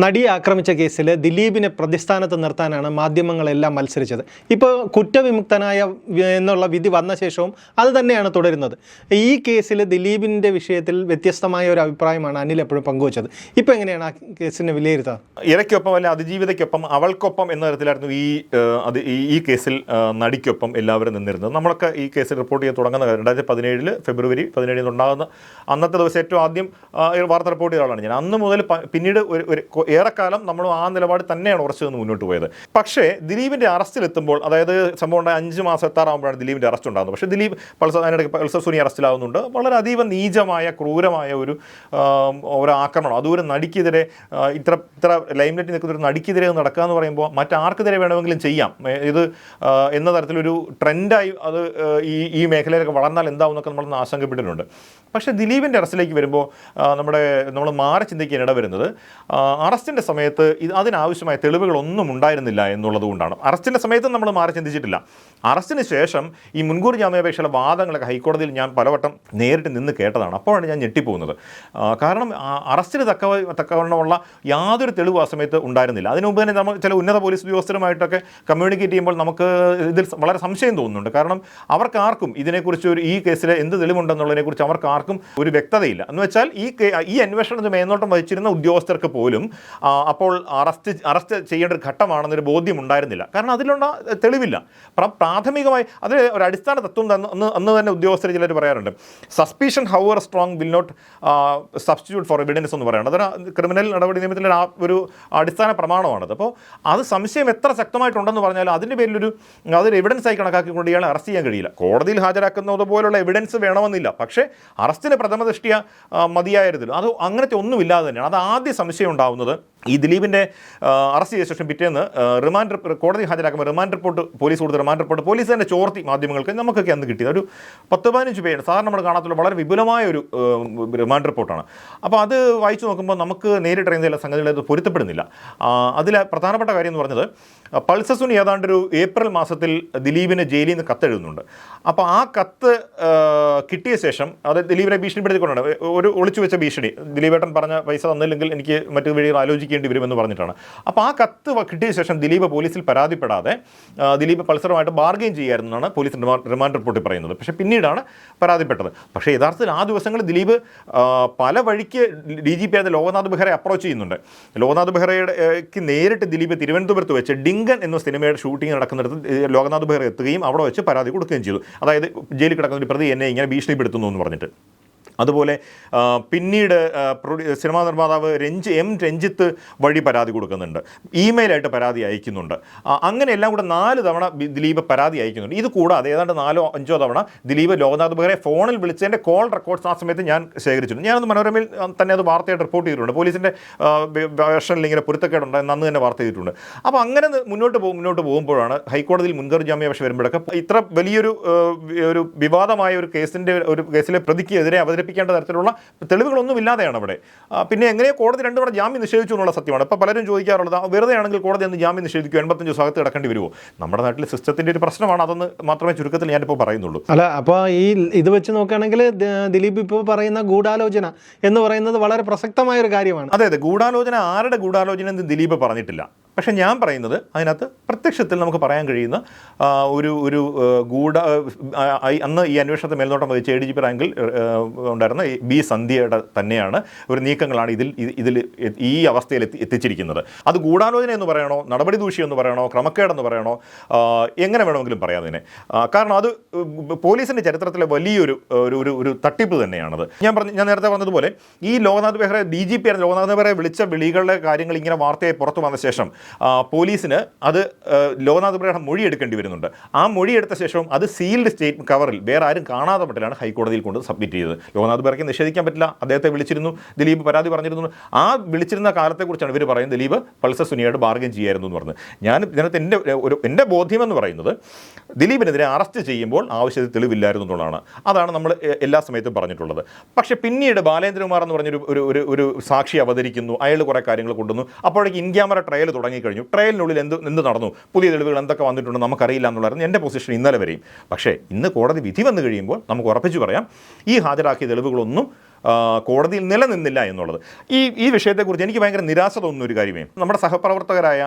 നടിയെ ആക്രമിച്ച കേസിൽ ദിലീപിനെ പ്രതിസ്ഥാനത്ത് നിർത്താനാണ് മാധ്യമങ്ങളെല്ലാം മത്സരിച്ചത്. ഇപ്പോൾ കുറ്റവിമുക്തനായ എന്നുള്ള വിധി വന്ന ശേഷവും അത് തന്നെയാണ് തുടരുന്നത്. ഈ കേസിൽ ദിലീപിൻ്റെ വിഷയത്തിൽ വ്യത്യസ്തമായ ഒരു അഭിപ്രായമാണ് അനിൽ എപ്പോഴും പങ്കുവച്ചത്. ഇപ്പോൾ എങ്ങനെയാണ് ആ കേസിനെ വിലയിരുത്തുക? ഇരയ്ക്കൊപ്പം അല്ലെ അതിജീവിതയ്ക്കൊപ്പം അവൾക്കൊപ്പം എന്ന തരത്തിലായിരുന്നു ഈ കേസിൽ നടിക്കൊപ്പം എല്ലാവരും നിന്നിരുന്നത്. നമ്മളൊക്കെ ഈ കേസിൽ റിപ്പോർട്ട് ചെയ്ത് തുടങ്ങുന്ന 2017 ഫെബ്രുവരി 17 ഉണ്ടാകുന്ന അന്നത്തെ ദിവസം ഏറ്റവും ആദ്യം വാർത്ത റിപ്പോർട്ട് ചെയ്ത ആളാണ് ഞാൻ. അന്ന് മുതൽ പിന്നീട് ഏറെക്കാലം നമ്മൾ ആ നിലപാട് തന്നെയാണ് ഉറച്ചു നിന്ന് മുന്നോട്ട് പോയത്. പക്ഷേ ദിലീപിൻ്റെ അറസ്റ്റിലെത്തുമ്പോൾ, അതായത് സംഭവം ഉണ്ടായ 5 മാസം എത്താറാകുമ്പോഴാണ് ദിലീപിൻ്റെ അറസ്റ്റ് ഉണ്ടാകുന്നത്. പക്ഷേ ദിലീപ് പൾസർ സുനി അറസ്റ്റിലാവുന്നുണ്ട്. വളരെ അതീവ നീചമായ ക്രൂരമായ ഒരു ആക്രമണം, അതൊരു നടിക്കെതിരെ ഇത്ര ലൈംലൈറ്റിൽ നിൽക്കുന്ന ഒരു നടിക്കെതിരെ നടക്കുക എന്ന് പറയുമ്പോൾ മറ്റാർക്കെതിരെ വേണമെങ്കിലും ചെയ്യാം ഇത് എന്ന തരത്തിലൊരു ട്രെൻഡായി അത് ഈ മേഖലയിലൊക്കെ വളർന്നാൽ എന്താവും എന്നൊക്കെ നമ്മളൊന്ന് ആശങ്കപ്പെട്ടിട്ടുണ്ട്. പക്ഷേ ദിലീപിൻ്റെ അറസ്റ്റിലേക്ക് വരുമ്പോൾ നമ്മൾ മാറി ചിന്തിക്കാൻ ഇടവരുന്നത് അറസ്റ്റിൻ്റെ സമയത്ത് അതിനാവശ്യമായ തെളിവുകളൊന്നും ഉണ്ടായിരുന്നില്ല എന്നുള്ളത് കൊണ്ടാണ്. അറസ്റ്റിൻ്റെ സമയത്ത് നമ്മൾ മാറി ചിന്തിച്ചിട്ടില്ല. അറസ്റ്റിന് ശേഷം ഈ മുൻകൂർ ജാമ്യാപേക്ഷയുടെ വാദങ്ങളൊക്കെ ഹൈക്കോടതിയിൽ ഞാൻ പലവട്ടം നേരിട്ട് നിന്ന് കേട്ടതാണ്. അപ്പോഴാണ് ഞാൻ ഞെട്ടിപ്പോകുന്നത്. കാരണം അറസ്റ്റിന് തക്കവണ്ണമുള്ള യാതൊരു തെളിവ് ആ സമയത്ത് ഉണ്ടായിരുന്നില്ല. അതിനു മുമ്പ് തന്നെ നമ്മൾ ചില ഉന്നത പോലീസ് ഉദ്യോഗസ്ഥരുമായിട്ടൊക്കെ കമ്മ്യൂണിക്കേറ്റ് ചെയ്യുമ്പോൾ നമുക്ക് ഇതിൽ വളരെ സംശയം തോന്നുന്നുണ്ട്. കാരണം അവർക്കാർക്കും ഇതിനെക്കുറിച്ച് ഈ കേസിൽ എന്ത് തെളിവുണ്ടെന്നുള്ളതിനെക്കുറിച്ച് അവർക്കാർക്കും ഒരു വ്യക്തതയില്ല. എന്ന് വെച്ചാൽ ഈ അന്വേഷണത്തിന് മേൽനോട്ടം വഹിച്ചിരുന്ന ഉദ്യോഗസ്ഥർക്ക് പോലും അപ്പോൾ അറസ്റ്റ് ചെയ്യേണ്ട ഒരു ഘട്ടമാണെന്നൊരു ബോധ്യം ഉണ്ടായിരുന്നില്ല. കാരണം അതിലുള്ള തെളിവില്ല. പ്രാഥമികമായി അത് ഒരു അടിസ്ഥാന തത്വം അന്ന് തന്നെ ഉദ്യോഗസ്ഥർ ചിലർ പറയാറുണ്ട്. Suspicion however strong will not substitute for evidence എന്ന് പറയുന്നത് അതൊരു ക്രിമിനൽ നടപടി നിയമത്തിലെ ഒരു അടിസ്ഥാന പ്രമാണമാണത്. അപ്പോൾ അത് സംശയം എത്ര ശക്തമായിട്ടുണ്ടെന്ന് പറഞ്ഞാൽ അതിൻ്റെ പേരിലൊരു അതൊരു എവിഡൻസ് ആയി കണക്കാക്കിക്കൊണ്ട് ഇയാളെ അറസ്റ്റ് ചെയ്യാൻ കഴിയില്ല. കോടതിയിൽ ഹാജരാക്കുന്നത് പോലുള്ള എവിഡൻസ് വേണമെന്നില്ല. പക്ഷേ അറസ്റ്റിന് പ്രഥമ ദൃഷ്ടിയ മതിയായിരുന്നില്ല. അത് അങ്ങനത്തെ ഒന്നുമില്ലാതെ തന്നെയാണ്. അത് ആദ്യ സംശയം ഉണ്ടാവുന്നത് ഈ ദിലീപിൻ്റെ അറസ്റ്റ് ചെയ്ത ശേഷം പിറ്റേന്ന് കോടതി ഹാജരാക്കുമ്പോൾ പോലീസ് കൊടുത്ത റിമാൻഡ് റിപ്പോർട്ട് പോലീസ് തന്നെ ചോർത്തി മാധ്യമങ്ങൾക്ക് നമുക്കൊക്കെ അന്ന് കിട്ടിയത് ഒരു 10-15 പേര് സാധാരണ നമ്മൾ കാണാത്തുള്ള വളരെ വിപുലമായ ഒരു റിമാൻഡ് റിപ്പോർട്ടാണ്. അപ്പോൾ അത് വായിച്ചു നോക്കുമ്പോൾ നമുക്ക് നേരിട്ടറിയുന്ന ചില സംഗതികൾ പൊരുത്തപ്പെടുന്നില്ല. അതിലെ പ്രധാനപ്പെട്ട കാര്യം എന്ന് പറഞ്ഞത് പൾസർ സുനി ഏതാണ്ടൊരു ഏപ്രിൽ മാസത്തിൽ ദിലീപിന് ജയിലിൽ നിന്ന് കത്തെഴുതുന്നുണ്ട്. അപ്പോൾ ആ കത്ത് കിട്ടിയ ശേഷം അത് ദിലീപിനെ ഭീഷണിപ്പെടുത്തിക്കൊണ്ടാണ് ഒരു ഒളിച്ചു വെച്ച ഭീഷണി. ദിലീപേട്ടൻ പറഞ്ഞ പൈസ തന്നില്ലെങ്കിൽ എനിക്ക് മറ്റു വഴികൾ ആലോചിക്കേണ്ടി വരുമെന്ന് പറഞ്ഞിട്ടാണ്. അപ്പോൾ ആ കത്ത് കിട്ടിയ ശേഷം ദിലീപ് പോലീസിൽ പരാതിപ്പെടാതെ ദിലീപ് പൾസറുമായിട്ട് ബാർഗെയിൻ ചെയ്യാമെന്നാണ് പോലീസ് റിമാൻഡ് റിപ്പോർട്ടിൽ പറയുന്നത്. പക്ഷേ പിന്നീടാണ് പരാതിപ്പെട്ടത്. പക്ഷേ യഥാർത്ഥത്തിൽ ആ ദിവസങ്ങളിൽ ദിലീപ് പല വഴിക്ക് DGP ആയ ലോകനാഥ് ബെഹ്റയെ അപ്രോച്ച് ചെയ്യുന്നുണ്ട്. ലോകനാഥ് ബെഹ്റയ്ക്ക് നേരിട്ട് ദിലീപ് തിരുവനന്തപുരത്ത് വെച്ച് ഡിങ്കൻ എന്ന സിനിമയുടെ ഷൂട്ടിംഗ് നടക്കുന്നിടത്ത് ലോകനാഥ് ബെഹ്റ എത്തുകയും അവിടെ വെച്ച് പരാതി കൊടുക്കുകയും ചെയ്തു. അതായത് ജയിലിൽ കിടക്കുന്ന ഒരു പ്രതി എന്നെ ഇങ്ങനെ ഭീഷണിപ്പെടുത്തുന്നു എന്ന് പറഞ്ഞിട്ട്. അതുപോലെ പിന്നീട് സിനിമാ നിർമ്മാതാവ് രഞ്ജിത്ത് വഴി പരാതി കൊടുക്കുന്നുണ്ട്. ഇമെയിലായിട്ട് പരാതി അയക്കുന്നുണ്ട്. അങ്ങനെ എല്ലാം കൂടെ 4 തവണ ദിലീപ് പരാതി അയക്കുന്നുണ്ട്. ഇത് കൂടാതെ ഏതാണ്ട് 4-5 തവണ ദിലീപ് ലോകനാഥ് ബെഹ്റയെ ഫോണിൽ വിളിച്ചതിൻ്റെ കോൾ റെക്കോർഡ്സ് ആ സമയത്ത് ഞാൻ ശേഖരിച്ചിട്ടുണ്ട്. ഞാനത് മനോരമയിൽ തന്നെ അത് വാർത്തയായിട്ട് റിപ്പോർട്ട് ചെയ്തിട്ടുണ്ട്. പോലീസിൻ്റെ വേർഷനിൽ ഇങ്ങനെ പൊരുത്തക്കേടുണ്ടായെന്ന് അന്ന് തന്നെ വാർത്ത ചെയ്തിട്ടുണ്ട്. അപ്പോൾ അങ്ങനെ മുന്നോട്ട് പോകുമ്പോഴാണ് ഹൈക്കോടതിയിൽ മുൻകൂർ ജാമ്യാപേക്ഷ വരുമ്പോഴൊക്കെ ഇത്ര വലിയൊരു വിവാദമായ ഒരു കേസിലെ പ്രതിക്കെതിരെ അവതരിപ്പിക്കേണ്ട തരത്തിലുള്ള തെളിവുകളൊന്നും ഇല്ലാതെയാണ് അവിടെ. പിന്നെ എങ്ങനെയോ കോടതി 2 തവണ ജാമ്യം നിഷേധിച്ചു എന്നുള്ള സത്യമാണ്. ഇപ്പോൾ പലരും ചോദിക്കാറുള്ളത് വെറുതെ ആണെങ്കിൽ കോടതി ഒന്ന് ജാമ്യം നിഷേധിക്കും, 85 ദിവസം അകത്ത് കിടക്കേണ്ടി വരുമോ? നമ്മുടെ നാട്ടിലെ സിസ്റ്റത്തിൻ്റെ ഒരു പ്രശ്നമാണ്. അതൊന്ന് മാത്രമേ ചുരുക്കത്തിൽ ഞാനിപ്പോൾ പറയുന്നുള്ളൂ. അല്ല, അപ്പോൾ ഇത് വെച്ച് നോക്കുകയാണെങ്കിൽ ദിലീപ് ഇപ്പോൾ പറയുന്ന ഗൂഢാലോചന എന്ന് പറയുന്നത് വളരെ പ്രസക്തമായ ഒരു കാര്യമാണ്. അതെ, ഗൂഢാലോചന ആരുടെ ഗൂഢാലോചന എന്ന് ദിലീപ് പറഞ്ഞിട്ടില്ല. പക്ഷേ ഞാൻ പറയുന്നത് അതിനകത്ത് പ്രത്യക്ഷത്തിൽ നമുക്ക് പറയാൻ കഴിയുന്ന ഒരു അന്ന് ഈ അന്വേഷണത്തെ മേൽനോട്ടം വഹിച്ച ADGP റാങ്കിൽ ഉണ്ടായിരുന്ന B സന്ധ്യയുടെ തന്നെയാണ് ഒരു നീക്കങ്ങളാണ് ഇതിൽ ഈ അവസ്ഥയിൽ എത്തിച്ചിരിക്കുന്നത്. അത് ഗൂഢാലോചന എന്ന് പറയണോ, നടപടി ദൂഷ്യം എന്ന് പറയണോ, ക്രമക്കേടെന്ന് പറയണോ, എങ്ങനെ വേണമെങ്കിലും പറയാം അതിനെ. കാരണം അത് പോലീസിൻ്റെ ചരിത്രത്തിലെ വലിയൊരു ഒരു തട്ടിപ്പ് തന്നെയാണത്. ഞാൻ നേരത്തെ പറഞ്ഞതുപോലെ ഈ ലോകനാഥ് ബെഹ്റ DGP ആയിരുന്ന ലോകനാഥ് ബെഹ്റയെ വിളിച്ച വിളികളുടെ കാര്യങ്ങൾ ഇങ്ങനെ വാർത്തയായി പുറത്തു വന്ന ശേഷം പോലീസിന് അത് ലോകനാഥ് ബെഹ്റയുടെ മൊഴി എടുക്കേണ്ടി വരുന്നുണ്ട്. ആ മൊഴി എടുത്ത ശേഷം അത് സീൽഡ് സ്റ്റേറ്റ് കവറിൽ വേറെ ആരും കാണാതെ മട്ടിലാണ് ഹൈക്കോടതിയിൽ കൊണ്ട് സബ്മിറ്റ് ചെയ്തത്. ലോകനാഥ് ബെഹ്റയ്ക്ക് നിഷേധിക്കാൻ പറ്റില്ല. അദ്ദേഹത്തെ വിളിച്ചിരുന്നു, ദിലീപ് പരാതി പറഞ്ഞിരുന്നു. ആ വിളിച്ചിരുന്ന കാലത്തെക്കുറിച്ചാണ് ഇവർ പറയുന്നത് ദിലീപ് പൾസർ സുനിയോട് ബാർഗെയിൻ ചെയ്യായിരുന്നു എന്ന് പറഞ്ഞത്. ഇതിനകത്ത് എൻ്റെ ബോധ്യമെന്ന് പറയുന്നത് ദിലീപിനെതിരെ അറസ്റ്റ് ചെയ്യുമ്പോൾ ആവശ്യത്തിൽ തെളിവില്ലായിരുന്നു എന്നുള്ളതാണ്. അതാണ് നമ്മൾ എല്ലാ സമയത്തും പറഞ്ഞിട്ടുള്ളത്. പക്ഷേ പിന്നീട് ബാലേന്ദ്രകുമാർ എന്ന് പറഞ്ഞൊരു ഒരു സാക്ഷി അവതരിക്കുന്നു, അയാൾ കുറേ കാര്യങ്ങൾ കൊണ്ടുവന്നു. അപ്പോഴേക്ക് ഇൻ ക്യാമറ ട്രയൽ തുടങ്ങിക്കഴിഞ്ഞു. ട്രയലിനുള്ളിൽ എന്ത് നടന്നു, പുതിയ തെളിവുകൾ എന്തൊക്കെ വന്നിട്ടുണ്ടോ നമുക്കറിയില്ല എന്നുള്ളതായിരുന്നു എൻ്റെ പൊസിഷൻ ഇന്നലെ വരെയും. പക്ഷേ ഇന്ന് കോടതി വിധി വന്നു കഴിയുമ്പോൾ നമുക്ക് ഉറപ്പിച്ച് പറയാം ഈ ഹാജരാക്കിയ തെളിവുകളൊന്നും കോടതിയിൽ നിലനിന്നില്ല എന്നുള്ളത്. ഈ വിഷയത്തെക്കുറിച്ച് എനിക്ക് ഭയങ്കര നിരാശ തോന്നുന്ന ഒരു കാര്യമേ, നമ്മുടെ സഹപ്രവർത്തകരായ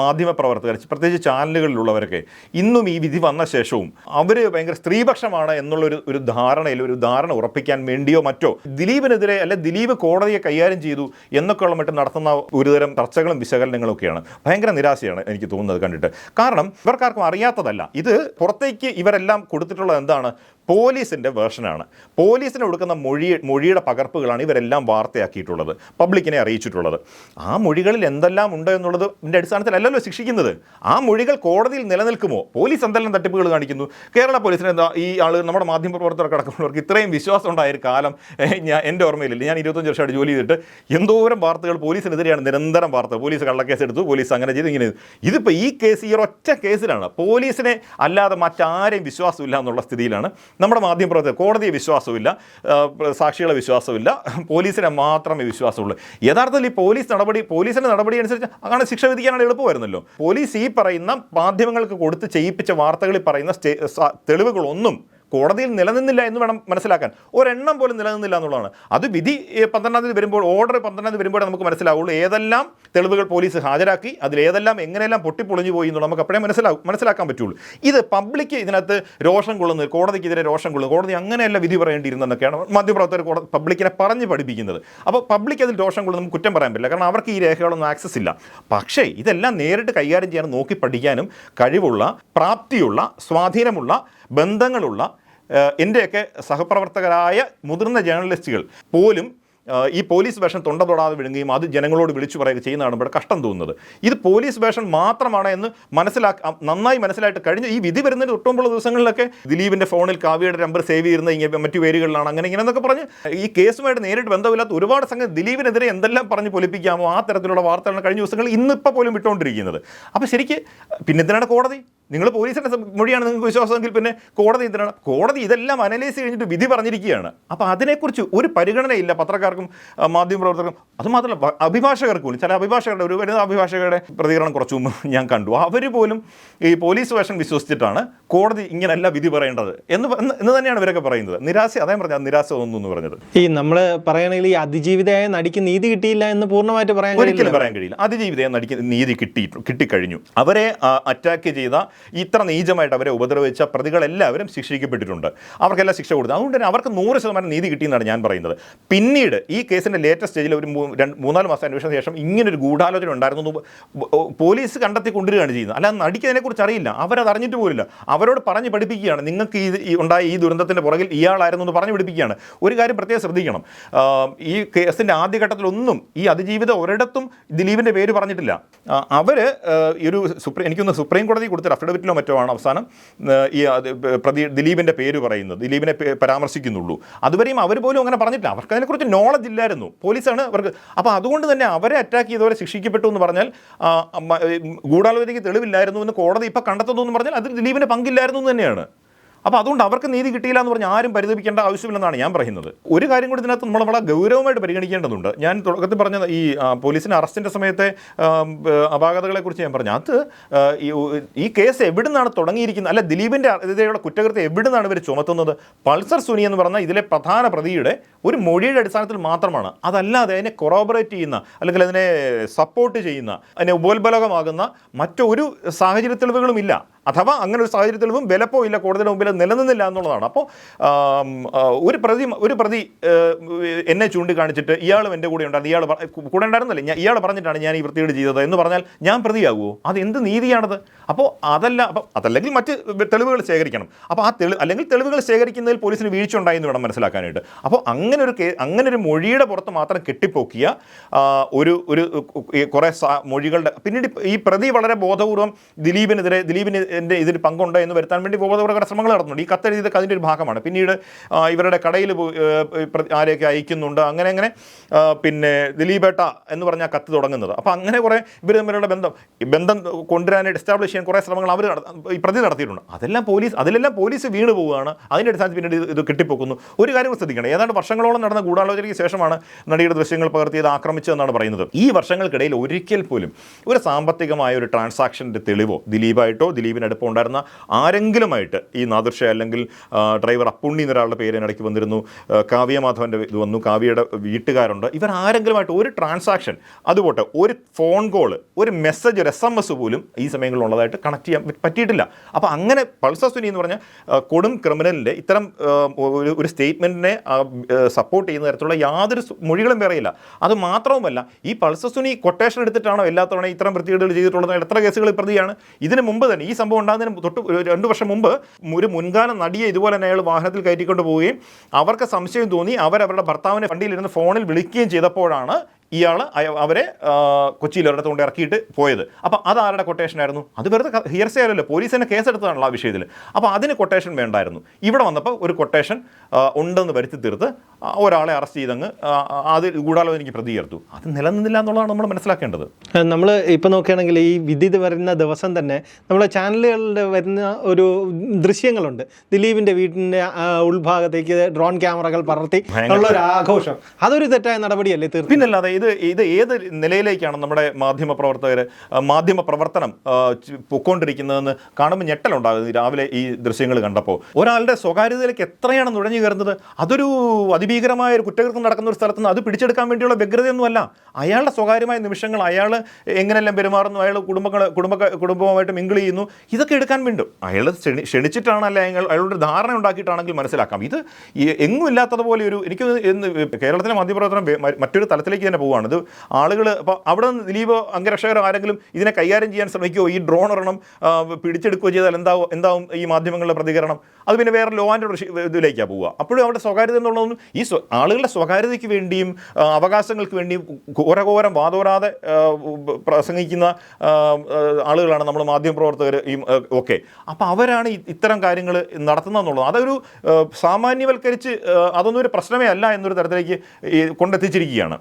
മാധ്യമപ്രവർത്തകർ, പ്രത്യേകിച്ച് ചാനലുകളിലുള്ളവരൊക്കെ ഇന്നും ഈ വിധി വന്ന ശേഷവും അവർ ഭയങ്കര സ്ത്രീപക്ഷമാണ് എന്നുള്ളൊരു ധാരണ ഉറപ്പിക്കാൻ വേണ്ടിയോ മറ്റോ ദിലീപിനെതിരെ അല്ലെ ദിലീപ് കോടതിയെ കൈകാര്യം ചെയ്തു എന്നൊക്കെയുള്ള മറ്റും നടത്തുന്ന ഒരുതരം ചർച്ചകളും വിശകലനങ്ങളും ഒക്കെയാണ്. ഭയങ്കര നിരാശയാണ് എനിക്ക് തോന്നുന്നത് കണ്ടിട്ട്. കാരണം ഇവർക്കാർക്കും അറിയാത്തതല്ല, ഇത് പുറത്തേക്ക് ഇവരെല്ലാം കൊടുത്തിട്ടുള്ളത് എന്താണ്? പോലീസിൻ്റെ വേർഷനാണ്. പോലീസിന് കൊടുക്കുന്ന മൊഴിയുടെ പകർപ്പുകളാണ് ഇവരെല്ലാം വാർത്തയാക്കിയിട്ടുള്ളത്, പബ്ലിക്കിനെ അറിയിച്ചിട്ടുള്ളത്. ആ മൊഴികളിൽ എന്തെല്ലാം ഉണ്ട് എന്നുള്ളതിൻ്റെ അടിസ്ഥാനത്തിലല്ലല്ലോ ശിക്ഷിക്കുന്നത്. ആ മൊഴികൾ കോടതിയിൽ നിലനിൽക്കുമോ? പോലീസ് എന്തെല്ലാം തട്ടിപ്പുകൾ കാണിക്കുന്നു. കേരള പോലീസിന് എന്താ ഈ നമ്മുടെ മാധ്യമപ്രവർത്തകർക്ക് അടക്കമുള്ളവർക്ക് ഇത്രയും വിശ്വാസം ഉണ്ടായൊരു കാലം എൻ്റെ ഓർമ്മയിലില്ല. ഞാൻ 25 വർഷമായിട്ട് ജോലി ചെയ്തിട്ട് എന്തോരം വാർത്തകൾ പോലീസിനെതിരെയാണ് നിരന്തരം വാർത്ത. പോലീസ് കള്ളക്കേസ് എടുത്തു, പോലീസ് അങ്ങനെ ചെയ്തു, ഇങ്ങനെ. ഇതിപ്പോൾ ഈ കേസ്, ഈ ഒറ്റ കേസിലാണ് പോലീസിനെ അല്ലാതെ മറ്റാരെയും വിശ്വാസമില്ല എന്നുള്ള സ്ഥിതിയിലാണ് നമ്മുടെ മാധ്യമപ്രവർത്തകർ. കോടതിയെ വിശ്വാസമില്ല, സാക്ഷികളെ വിശ്വാസമില്ല, പോലീസിനെ മാത്രമേ വിശ്വാസമുള്ളൂ. യഥാർത്ഥത്തിൽ ഈ പോലീസിൻ്റെ നടപടി അനുസരിച്ച് അങ്ങനെ ശിക്ഷ വിധിക്കാനാണ് എളുപ്പമായിരുന്നല്ലോ. പോലീസ് ഈ പറയുന്ന മാധ്യമങ്ങൾക്ക് കൊടുത്ത് ചെയ്യിപ്പിച്ച വാർത്തകളിൽ പറയുന്ന തെളിവുകളൊന്നും കോടതിയിൽ നിലനിന്നില്ല എന്ന് വേണം മനസ്സിലാക്കാൻ. ഒരെണ്ണം പോലും നിലനിന്നില്ല എന്നുള്ളതാണ്. അത് വിധി 12-ാം തീയതി വരുമ്പോൾ, ഓർഡർ 12-ാം തീയതി വരുമ്പോഴേ നമുക്ക് മനസ്സിലാവുള്ളൂ ഏതെല്ലാം തെളിവുകൾ പോലീസ് ഹാജരാക്കി, അതിലേതെല്ലാം എങ്ങനെയെല്ലാം പൊട്ടിപ്പൊളിഞ്ഞു പോയി എന്നുള്ളത് നമുക്ക് അപ്പോഴേ മനസ്സിലാക്കാൻ പറ്റുള്ളൂ. ഇത് പബ്ലിക്ക് ഇതിനകത്ത് രോഷം കൊള്ളുന്നത്, കോടതിക്കെതിരെ രോഷം കൊള്ളുന്നത്, കോടതി അങ്ങനെയല്ല വിധി പറയേണ്ടിയിരുന്നതെന്നൊക്കെയാണ് മാധ്യമപ്രവർത്തകർ പബ്ലിക്കിനെ പറഞ്ഞ് പഠിപ്പിക്കുന്നത്. അപ്പോൾ പബ്ലിക് അതിൽ രോഷം കൊള്ളുന്നത് നമുക്ക് കുറ്റം പറയാൻ പറ്റില്ല, കാരണം അവർക്ക് ഈ രേഖകളൊന്നും ആക്സസ് ഇല്ല. പക്ഷേ ഇതെല്ലാം നേരിട്ട് കൈകാര്യം ചെയ്യാനും നോക്കി പഠിക്കാനും കഴിവുള്ള, പ്രാപ്തിയുള്ള, സ്വാധീനമുള്ള, ബന്ധങ്ങളുള്ള എൻ്റെയൊക്കെ സഹപ്രവർത്തകരായ മുതിർന്ന ജേർണലിസ്റ്റുകൾ പോലും ഈ പോലീസ് വേഷം തൊണ്ട തൊടാതെ വിഴുങ്ങുകയും അത് ജനങ്ങളോട് വിളിച്ചു പറയുകയും ചെയ്യുന്നതാണ് ഇവിടെ കഷ്ടം തോന്നുന്നത്. ഇത് പോലീസ് വേഷം മാത്രമാണ് എന്ന് നന്നായി മനസ്സിലായിട്ട് കഴിഞ്ഞ ഈ വിധി വരുന്നതിന് തൊട്ടുമുള്ള ദിവസങ്ങളിലൊക്കെ ദിലീപിൻ്റെ ഫോണിൽ കാവ്യയുടെ നമ്പർ സേവ് ചെയ്യുന്ന ഇങ്ങനെ മറ്റു പേരുകളിലാണ്, അങ്ങനെ ഇങ്ങനെ എന്നൊക്കെ പറഞ്ഞ് ഈ കേസുമായിട്ട് നേരിട്ട് ബന്ധമില്ലാത്ത ഒരുപാട് സംഗതി ദിലീപിനെതിരെ എന്തെല്ലാം പറഞ്ഞ് പൊലിപ്പിക്കാമോ ആ തരത്തിലുള്ള വാർത്തകളാണ് കഴിഞ്ഞ ദിവസങ്ങളിൽ ഇന്നിപ്പോൾ പോലും വിട്ടുകൊണ്ടിരിക്കുന്നത്. അപ്പോൾ ശരിക്ക് പിന്നെ എന്തിനാണ് കോടതി? നിങ്ങൾ പോലീസിൻ്റെ മൊഴിയാണ് നിങ്ങൾക്ക് വിശ്വാസമെങ്കിൽ പിന്നെ കോടതി എന്തിനാണ്? കോടതി ഇതെല്ലാം അനലൈസ് കഴിഞ്ഞിട്ട് വിധി പറഞ്ഞിരിക്കുകയാണ്. അപ്പോൾ അതിനെക്കുറിച്ച് ഒരു പരിഗണനയില്ല പത്രക്കാർക്കും മാധ്യമപ്രവർത്തകർക്കും. അതുമാത്രമല്ല അഭിഭാഷകർക്ക് പോലും, ചില അഭിഭാഷകരുടെ, ഒരു വരുന്ന അഭിഭാഷകരുടെ പ്രതികരണം കുറച്ചു മുമ്പ് ഞാൻ കണ്ടു. അവർ പോലും ഈ പോലീസ് വേഷം വിശ്വസിച്ചിട്ടാണ് കോടതി ഇങ്ങനെയല്ല വിധി പറയേണ്ടത് എന്ന് തന്നെയാണ് ഇവരൊക്കെ പറയുന്നത്. നിരാശ, അതേ പറഞ്ഞത് നിരാശ തോന്നുന്നു എന്ന് പറഞ്ഞത്. ഈ നമ്മൾ പറയുകയാണെങ്കിൽ ഈ അതിജീവിതയായ നടിക്ക് നീതി കിട്ടിയില്ല എന്ന് പൂർണ്ണമായിട്ട് ഒരിക്കലും പറയാൻ കഴിയില്ല. അതിജീവിതയായ നടിക്ക് നീതി കിട്ടിക്കഴിഞ്ഞു. അവരെ അറ്റാക്ക് ചെയ്ത, ഇത്ര നീചമായിട്ട് അവരെ ഉപദ്രവിച്ച പ്രതികളെല്ലാവരും ശിക്ഷിക്കപ്പെട്ടിട്ടുണ്ട്. അവർക്കെല്ലാം ശിക്ഷ കൊടുത്തു. അതുകൊണ്ട് തന്നെ അവർക്ക് 100% നീതി കിട്ടിയെന്നാണ് ഞാൻ പറയുന്നത്. പിന്നീട് ഈ കേസിൻ്റെ ലേറ്റസ്റ്റ് സ്റ്റേജിൽ ഒരു 3-4 മാസം അന്വേഷണത്തിന് ശേഷം ഇങ്ങനൊരു ഗൂഢാലോചന ഉണ്ടായിരുന്നു പോലീസ് കണ്ടെത്തി കൊണ്ടുവരികയാണ് ചെയ്യുന്നത്. അല്ലാതെ നടിക്ക് അതിനെക്കുറിച്ച് അറിയില്ല, അവരത് അറിഞ്ഞിട്ട് പോലില്ല. അവരോട് പറഞ്ഞ് പഠിപ്പിക്കുകയാണ്, നിങ്ങൾക്ക് ഉണ്ടായ ഈ ദുരന്തത്തിൻ്റെ പുറകിൽ ഇയാളായിരുന്നു എന്ന് പറഞ്ഞ് പഠിപ്പിക്കുകയാണ്. ഒരു കാര്യം പ്രത്യേകം ശ്രദ്ധിക്കണം, ഈ കേസിൻ്റെ ആദ്യഘട്ടത്തിലൊന്നും ഈ അതിജീവിതം ഒരിടത്തും ദിലീപിൻ്റെ പേര് പറഞ്ഞിട്ടില്ല. അവർ എനിക്കൊന്ന് സുപ്രീം കോടതി കൊടുത്ത അഫിഡവിറ്റിലോ മറ്റോ ആണ് അവസാനം ഈ ദിലീപിൻ്റെ പേര് പറയുന്നത്, ദിലീപിനെ പരാമർശിക്കുന്നുള്ളൂ. അതുവരെയും അവർ പോലും അങ്ങനെ പറഞ്ഞിട്ടില്ല. അവർക്ക് അതിനെക്കുറിച്ച് നോളജ് ഇല്ലായിരുന്നു, പോലീസാണ് അവർക്ക്. അപ്പോൾ അതുകൊണ്ട് തന്നെ അവരെ അറ്റാക്ക് ചെയ്തവരെ ശിക്ഷിക്കപ്പെട്ടു എന്ന് പറഞ്ഞാൽ, ഗൂഢാലോചനയ്ക്ക് തെളിവില്ലായിരുന്നു എന്ന് കോടതി ഇപ്പോൾ കണ്ടെത്തുന്നു എന്ന് പറഞ്ഞാൽ അതിൽ ദിലീപിന് പങ്കില്ലായിരുന്നു എന്ന് തന്നെയാണ്. അപ്പോൾ അതുകൊണ്ട് അവർക്ക് നീതി കിട്ടിയില്ല എന്ന് പറഞ്ഞാൽ ആരും പരിതപിക്കേണ്ട ആവശ്യമില്ലെന്നാണ് ഞാൻ പറയുന്നത്. ഒരു കാര്യം കൂടി ഇതിനകത്ത് നമ്മൾ വളരെ ഗൗരവമായിട്ട് പരിഗണിക്കേണ്ടതുണ്ട്. ഞാൻ തുടക്കത്തിൽ പറഞ്ഞ ഈ പോലീസിൻ്റെ അറസ്റ്റിൻ്റെ സമയത്തെ അപാകതകളെക്കുറിച്ച് ഞാൻ പറഞ്ഞു. അത് ഈ കേസ് എവിടെ നിന്നാണ് തുടങ്ങിയിരിക്കുന്നത്, അല്ല ദിലീപിൻ്റെ എതിരെയുള്ള കുറ്റകൃത്യം എവിടെ നിന്നാണ് ഇവർ ചുമത്തുന്നത്? പൾസർ സുനി എന്ന് പറഞ്ഞാൽ ഇതിലെ പ്രധാന പ്രതിയുടെ ഒരു മൊഴിയുടെ അടിസ്ഥാനത്തിൽ മാത്രമാണ്. അതല്ലാതെ അതിനെ കൊറോബറേറ്റ് ചെയ്യുന്ന, അല്ലെങ്കിൽ അതിനെ സപ്പോർട്ട് ചെയ്യുന്ന, അതിനെ ഉപോത്ബലകമാകുന്ന മറ്റൊരു സാഹചര്യ തെളിവുകളും ഇല്ല. അഥവാ അങ്ങനെ ഒരു സാഹചര്യ തെളിവും വിലപ്പോ ഇല്ല, കോടതിയുടെ മുമ്പിൽ നിലനിന്നില്ല എന്നുള്ളതാണ്. അപ്പോൾ ഒരു പ്രതി എന്നെ ചൂണ്ടിക്കാണിച്ചിട്ട് ഇയാളും എൻ്റെ കൂടെ ഉണ്ടായിരുന്നു, ഇയാൾ കൂടെ ഉണ്ടായിരുന്നല്ലേ, ഇയാൾ പറഞ്ഞിട്ടാണ് ഞാൻ ഈ വൃത്തികേട് ചെയ്തത് എന്ന് പറഞ്ഞാൽ ഞാൻ പ്രതിയാകുമോ? അത് എന്ത് നീതിയാണത്? അപ്പോൾ അതല്ലെങ്കിൽ മറ്റ് തെളിവുകൾ ശേഖരിക്കണം. അപ്പോൾ അല്ലെങ്കിൽ തെളിവുകൾ ശേഖരിക്കുന്നതിൽ പോലീസിന് വീഴ്ച ഉണ്ടായി എന്ന് വേണം മനസ്സിലാക്കാനായിട്ട്. അപ്പോൾ അങ്ങനൊരു മൊഴിയുടെ പുറത്ത് മാത്രം കെട്ടിപ്പൊക്കിയ ഒരു കുറേ മൊഴികളുടെ പിന്നീട് ഈ പ്രതി വളരെ ബോധപൂർവം ദിലീപിന് ഇതിൽ പങ്കുണ്ട് എന്ന് വരുത്താൻ വേണ്ടി ബോധപൂർവ്വ ശ്രമങ്ങൾ നടത്തുന്നുണ്ട്. ഈ കത്തെഴുതിയതൊക്കെ അതിൻ്റെ ഒരു ഭാഗമാണ്. പിന്നീട് ഇവരുടെ കടയിൽ ആരെയൊക്കെ അയക്കുന്നുണ്ട്, അങ്ങനെ പിന്നെ ദിലീപേട്ട എന്ന് പറഞ്ഞ കത്ത് തുടങ്ങുന്നത്. അപ്പോൾ അങ്ങനെ കുറേ ഇവർ തമ്മിലുള്ള ബന്ധം കൊണ്ടുവരാനായിട്ട് എസ്റ്റാബ്ലിഷ് ചെയ്യാൻ കുറേ ശ്രമങ്ങൾ ഈ പ്രതി നടത്തിയിട്ടുണ്ട്. അതിലെല്ലാം പോലീസ് വീണ് പോവുകയാണ്. അതിൻ്റെ അടിസ്ഥാനത്തിൽ പിന്നീട് ഇത് കെട്ടിപ്പൊക്കുന്നു. ഒരു കാര്യം ശ്രദ്ധിക്കണം, ഏതാണ്ട് വർഷങ്ങളോളം നടന്ന ഗൂഢാലോചനയ്ക്ക് ശേഷമാണ് നടിയുടെ ദൃശ്യങ്ങൾ പകർത്തിയത് ആക്രമിച്ചതെന്നാണ് പറയുന്നത്. ഈ വർഷങ്ങൾക്കിടയിൽ ഒരിക്കൽ പോലും ഒരു സാമ്പത്തികമായ ഒരു ട്രാൻസാക്ഷൻ്റെ തെളിവോ ദിലീപായിട്ടോ ദിലീപിന് ദിലീപിന് അടുപ്പമുണ്ടായിരുന്ന ആരെങ്കിലുമായിട്ട് ഈ നാദിർഷ അല്ലെങ്കിൽ ഡ്രൈവർ അപ്പുണ്ണി എന്നൊരാളുടെ പേര് ഇടയ്ക്ക് വന്നിരുന്നു, കാവ്യ മാധവൻ്റെ ഇത് വന്നു, കാവ്യയുടെ വീട്ടുകാരുണ്ട്, ഇവർ ആരെങ്കിലുമായിട്ട് ഒരു ട്രാൻസാക്ഷൻ, അതുപോട്ടെ ഒരു ഫോൺ കോൾ, ഒരു മെസ്സേജ്, ഒരു SMS പോലും ഈ സമയങ്ങളിൽ ഉള്ളതായിട്ട് കണക്ട് ചെയ്യാൻ പറ്റിയിട്ടില്ല. അപ്പോൾ അങ്ങനെ പൾസർ സുനി എന്ന് പറഞ്ഞാൽ കൊടും ക്രിമിനലിൻ്റെ ഇത്തരം ഒരു സ്റ്റേറ്റ്മെൻറ്റിനെ സപ്പോർട്ട് ചെയ്യുന്ന തരത്തിലുള്ള യാതൊരു മൊഴികളും വേറെയില്ല. അത് മാത്രവുമല്ല, ഈ പൾസർ സുനി കൊട്ടേഷൻ എടുത്തിട്ടാണോ എല്ലാ തവണ ഇത്തരം വൃത്തികേടുകൾ ചെയ്തിട്ടുള്ളത്? എത്ര കേസുകൾ പ്രതിയാണ്? ഇതിന് മുമ്പ് തന്നെ, ഈ സംഭവം ഉണ്ടാകുന്നതിന് തൊട്ട് 2 വർഷം മുമ്പ് ഒരു മുൻകാല നടിയെ ഇതുപോലെ തന്നെ അയാൾ വാഹനത്തിൽ കയറ്റിക്കൊണ്ട് പോവുകയും അവർക്ക് സംശയം തോന്നി അവരവരുടെ ഭർത്താവിനെ വണ്ടിയിലിരുന്ന് ഫോണിൽ വിളിക്കുകയും ചെയ്തപ്പോഴാണ് ഇയാൾ അവരെ കൊച്ചിയിൽ ഒരിടത്ത് കൊണ്ട് ഇറക്കിയിട്ട് പോയത്. അപ്പോൾ അത് ആരുടെ കൊട്ടേഷനായിരുന്നു? അത് വെറുതെ ഹിയർസേ ആയല്ലോ, പോലീസ് തന്നെ കേസെടുത്തതാണല്ലോ ആ വിഷയത്തിൽ. അപ്പോൾ അതിന് കൊട്ടേഷൻ വേണ്ടായിരുന്നു. ഇവിടെ വന്നപ്പോൾ ഒരു കൊട്ടേഷൻ ഉണ്ടെന്ന് വരുത്തി തീർത്ത് ഒരാളെ അറസ്റ്റ് ചെയ്തങ്ങ് അത് ഗൂഢാലോചന എനിക്ക് പ്രതി ചേർത്തു. അത് നിലനിന്നില്ല എന്നുള്ളതാണ് നമ്മൾ മനസ്സിലാക്കേണ്ടത്. നമ്മൾ ഇപ്പോൾ നോക്കുകയാണെങ്കിൽ ഈ വിധി വരുന്ന ദിവസം തന്നെ നമ്മളെ ചാനലുകളിൽ വരുന്ന ഒരു ദൃശ്യങ്ങളുണ്ട്. ദിലീപിൻ്റെ വീട്ടിൻ്റെ ഉൾഭാഗത്തേക്ക് ഡ്രോൺ ക്യാമറകൾ പറത്തി ഉള്ള ഒരു ആഘോഷം. അതൊരു തെറ്റായ നടപടിയല്ലേ? തീർച്ചയായും. പിന്നല്ലാതെ ഇത് ഏത് നിലയിലേക്കാണ് നമ്മുടെ മാധ്യമ പ്രവർത്തനം പൊക്കോണ്ടിരിക്കുന്നതെന്ന് കാണുമ്പോൾ ഞെട്ടലുണ്ടാകുന്നത്. രാവിലെ ഈ ദൃശ്യങ്ങൾ കണ്ടപ്പോൾ ഒരാളുടെ സ്വകാര്യതയിലേക്ക് എത്രയാണ് നുഴഞ്ഞു കയറുന്നത്. അതൊരു അതിഭീകരമായ ഒരു കുറ്റകൃത്യം നടക്കുന്ന ഒരു സ്ഥലത്ത് നിന്ന് അത് പിടിച്ചെടുക്കാൻ വേണ്ടിയുള്ള വ്യഗ്രതയൊന്നുമല്ല. അയാളുടെ സ്വകാര്യമായ നിമിഷങ്ങൾ, അയാൾ എങ്ങനെയെല്ലാം പെരുമാറുന്നു, അയാൾ കുടുംബവുമായിട്ട് മിങ്കിൾ ചെയ്യുന്നു, ഇതൊക്കെ എടുക്കാൻ വേണ്ടും. അയാൾ ക്ഷണിച്ചിട്ടാണ്, അല്ലെ അയാളുടെ ധാരണ ഉണ്ടാക്കിയിട്ടാണെങ്കിൽ മനസ്സിലാക്കാം. ഇത് എങ്ങും ഇല്ലാത്തതുപോലെ എനിക്ക് കേരളത്തിലെ മാധ്യമപ്രവർത്തനം മറ്റൊരു തലത്തിലേക്ക് തന്നെ പോവുകയാണ്. ഇത് ആളുകൾ അപ്പോൾ അവിടെ നിന്ന് ദിലീപ് അംഗരക്ഷകരോ ആരെങ്കിലും ഇതിനെ കൈകാര്യം ചെയ്യാൻ ശ്രമിക്കുകയോ ഈ ഡ്രോൺ ഒരെണ്ണം പിടിച്ചെടുക്കുകയോ ചെയ്താൽ എന്താവും ഈ മാധ്യമങ്ങളുടെ പ്രതികരണം? അത് പിന്നെ വേറെ ലോ ആൻഡ് ഇതിലേക്കാണ് പോവുക. അപ്പോഴും അവിടെ സ്വകാര്യത എന്നുള്ളതൊന്നും ഈ ആളുകളുടെ സ്വകാര്യതയ്ക്ക് വേണ്ടിയും അവകാശങ്ങൾക്ക് വേണ്ടിയും ഘോരഘോരം വാതോരാതെ പ്രസംഗിക്കുന്ന ആളുകളാണ് നമ്മൾ മാധ്യമപ്രവർത്തകർ. ഓക്കെ, അപ്പോൾ അവരാണ് ഇത്തരം കാര്യങ്ങൾ നടത്തുന്നതെന്നുള്ളത്. അതൊരു സാമാന്യവൽക്കരിച്ച് അതൊന്നും ഒരു പ്രശ്നമേ അല്ല എന്നൊരു തരത്തിലേക്ക് കൊണ്ടെത്തിച്ചിരിക്കുകയാണ്.